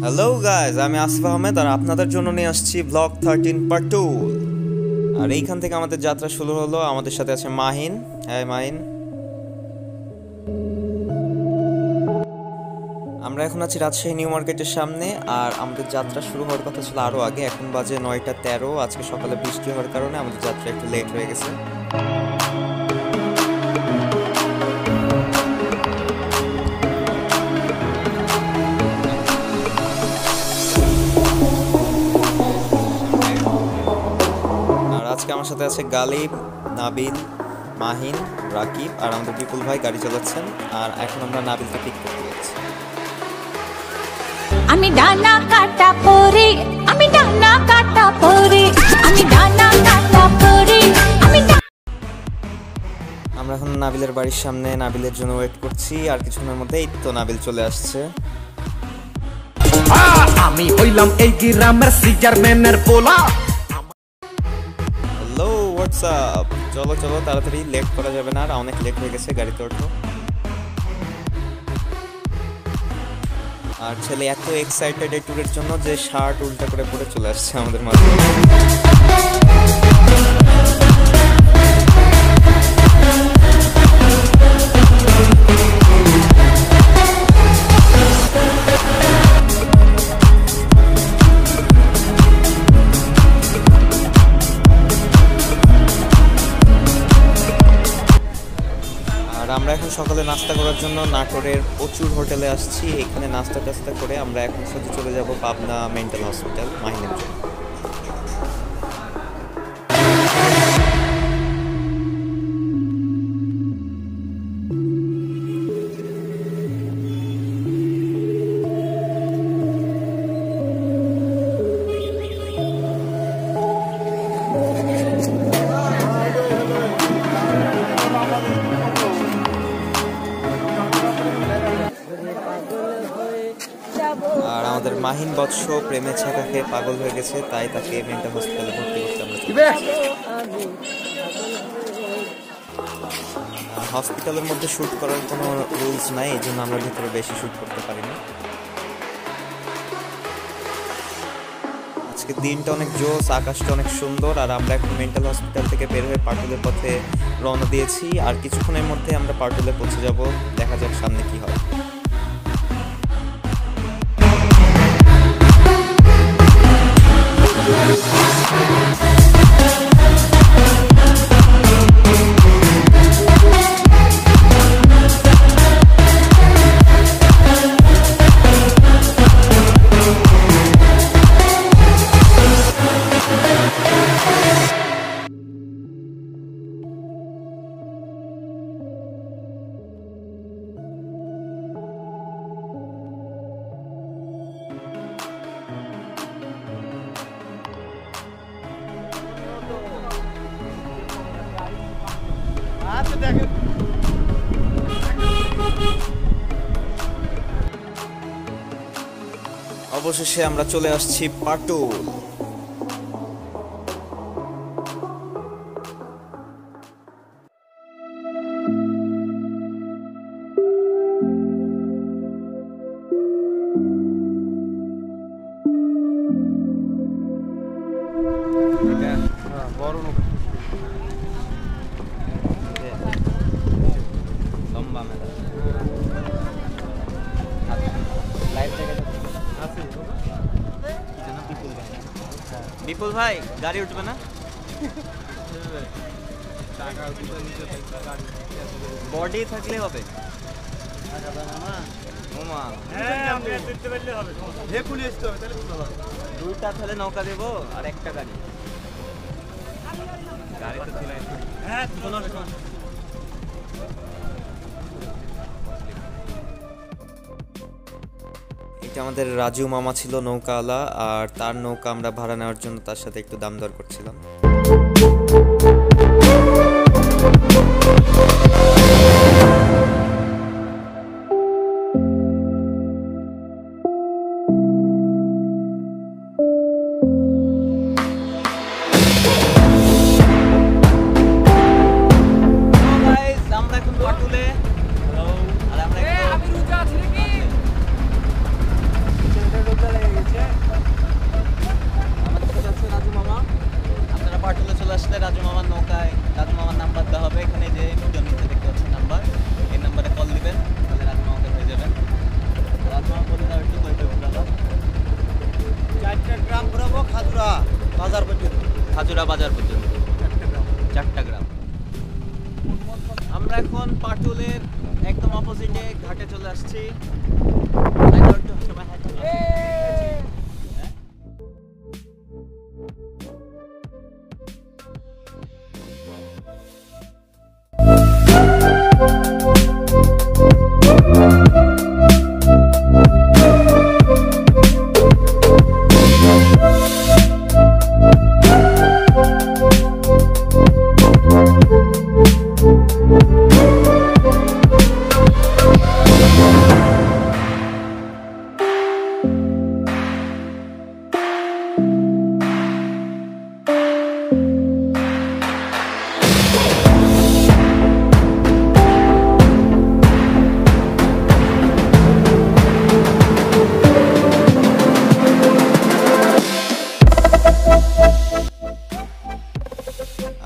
Hello guys, আমি আসিফ আহমেদ আর আপনাদের জন্য নিয়ে আসছি ব্লগ 13 পার্ট 2। আর এইখান থেকে আমাদের যাত্রা শুরু হলো। আমাদের সাথে আছে মাহিন। হ্যাঁ মাহিন, আমরা এখন আছি রাজশাহী নিউ মার্কেটের সামনে। আর আমাদের যাত্রা শুরু হওয়ার কথা ছিল আরও আগে। এখন বাজে 9টা 13। আজকে সকালে বৃষ্টি হওয়ার কারণে আমাদের যাত্রা একটু লেট হয়ে গেছে। আজকে আমার সাথে আছে গালিব, নাবিল, মাহিন, রাকিব আর আমাদের বিপুল ভাই গাড়ি চালাচ্ছেন। আর এখন আমরা নাবিলকে পিক করতে যাচ্ছি। আমি ডানা কাটা পরে, আমি ডানা কাটা পরে, আমি ডানা কাটা পরে, আমরা এখন নাবিলের বাড়ির সামনে নাবিলের জন্য ওয়েট করছি। আর কিছুক্ষণের মধ্যেই তো নাবিল চলে আসছে। আমি হইলাম এই গ্রামের সিজারম্যানের পোলা। Hello, WhatsApp. চলো চলো তাড়াতাড়ি, লেট করা যাবে না। আর অনেক লেট হয়ে গেছে, গাড়িতে ওঠো। আর ছেলে এত এক্সাইটেড এই ট্যুরের জন্য যে শার্ট উল্টা করে পরে চলে আসছে আমাদের মাঝে। আর আমরা এখন সকালে নাস্তা করার জন্য নাটোরের প্রচুর হোটেলে আসছি। এখানে নাস্তা টাস্তা করে আমরা এখন সাথে চলে যাব পাবনা মেন্টাল হসপিটাল মাহিনের জন্য। আর আমাদের মাহিন বৎস প্রেমে ছাকা খেয়ে পাগল হয়ে গেছে, তাই তাকে মেন্টাল হসপিটালে ভর্তি করতে আমরা হসপিটালের মধ্যে শ্যুট করার কোনো রুলস নাই, এই জন্য আমরা ভিতরে বেশি শ্যুট করতে পারি না। আজকে দিনটা অনেক জোস, আকাশটা অনেক সুন্দর। আর আমরা এখন মেন্টাল হসপিটাল থেকে বের হয়ে পাটুলের পথে রওনা দিয়েছি। আর কিছুক্ষণের মধ্যে আমরা পাটুলে পৌঁছে যাব। দেখা যাক সামনে কি হয়। অবশেষে আমরা চলে আসছি পাটুল। লম্বা মেলা বিপুল ভাই গাড়ি উঠবে না? বডি থাকলে হবে। দুইটা তাহলে নৌকা দেবো আর একটা গাড়ি। গাড়ি তো ছিল। এটা আমাদের রাজু মামা ছিল নৌকাওয়ালা। আর তার নৌকা আমরা ভাড়া নেওয়ার জন্য তার সাথে একটু দাম দর করছিলাম। আমরা এখন পাটুলে। আর আমরা একদম অপোজিটে ঘাটে চলে আসছি।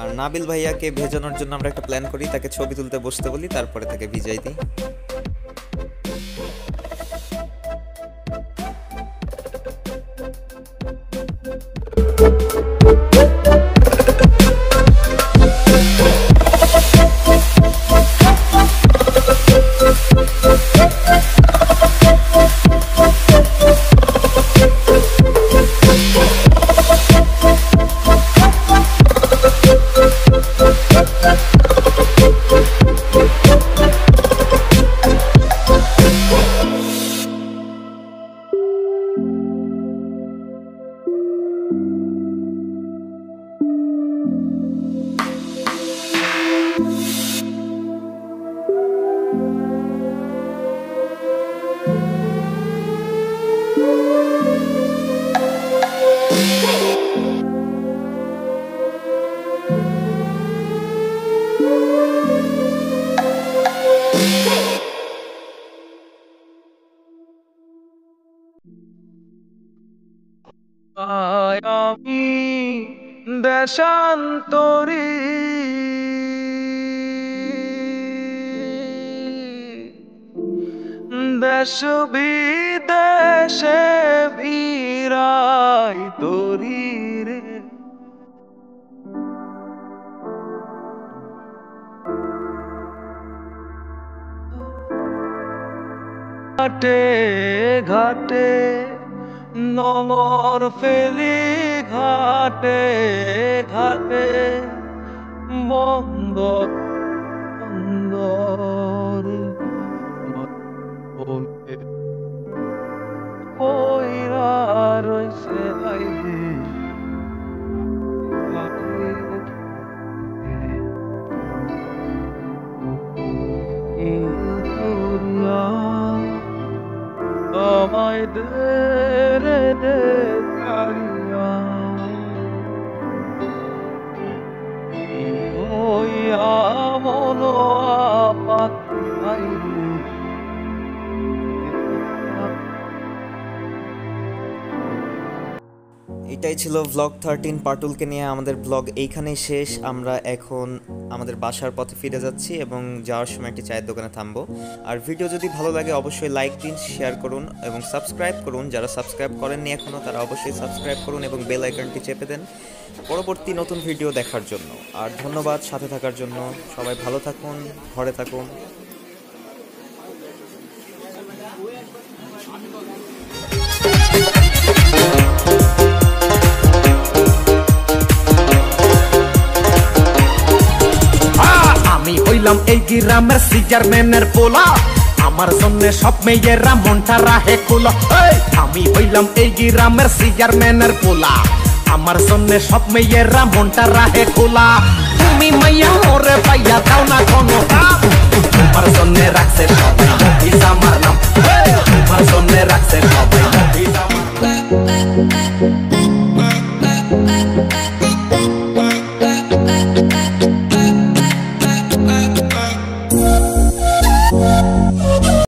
আর নাবিল ভাইয়াকে ভেজানোর জন্য আমরা একটা প্ল্যান করি, তাকে ছবি তুলতে বসতে বলি, তারপরে তাকে ভিজাই দিই। আমি দেশান্তরী দেশ বিদেশে বিরাই তোরি রে ঘাটে ঘাটে নমর ফেলি ঘাটে ঘাটে বন্দর বন্দরে কইরা রইছে আইবে আমায় দে রে দে কালিয়া ওই আমন পাতাই এটাই ছিল ব্লগ 13 পাটুলকে নিয়ে আমাদের ব্লগ এইখানেই শেষ। আমরা এখন আমাদের বাসার পথে ফিরে যাচ্ছি এবং যাওয়ার সময় একটি চায়ের দোকানে থামবো। আর ভিডিও যদি ভালো লাগে অবশ্যই লাইক দিন, শেয়ার করুন এবং সাবস্ক্রাইব করুন। যারা সাবস্ক্রাইব করেননি এখনও তারা অবশ্যই সাবস্ক্রাইব করুন এবং বেল আইকনটি চেপে দেন পরবর্তী নতুন ভিডিও দেখার জন্য। আর ধন্যবাদ সাথে থাকার জন্য। সবাই ভালো থাকুন, ঘরে থাকুন। আমি হইলাম এই গ্রামের সিজারম্যানের পোলা, আমার জন্য সব মেয়েরা মনটা রাহে খোলা। আমি হইলাম এই গ্রামের সিজারম্যানের পোলা, আমার জন্য সব মেয়েরা মনটা রাহে খোলা। তুমি মাইয়া ওরে পাইয়া দাও না কোনো, আমার জন্য রাখছে সব।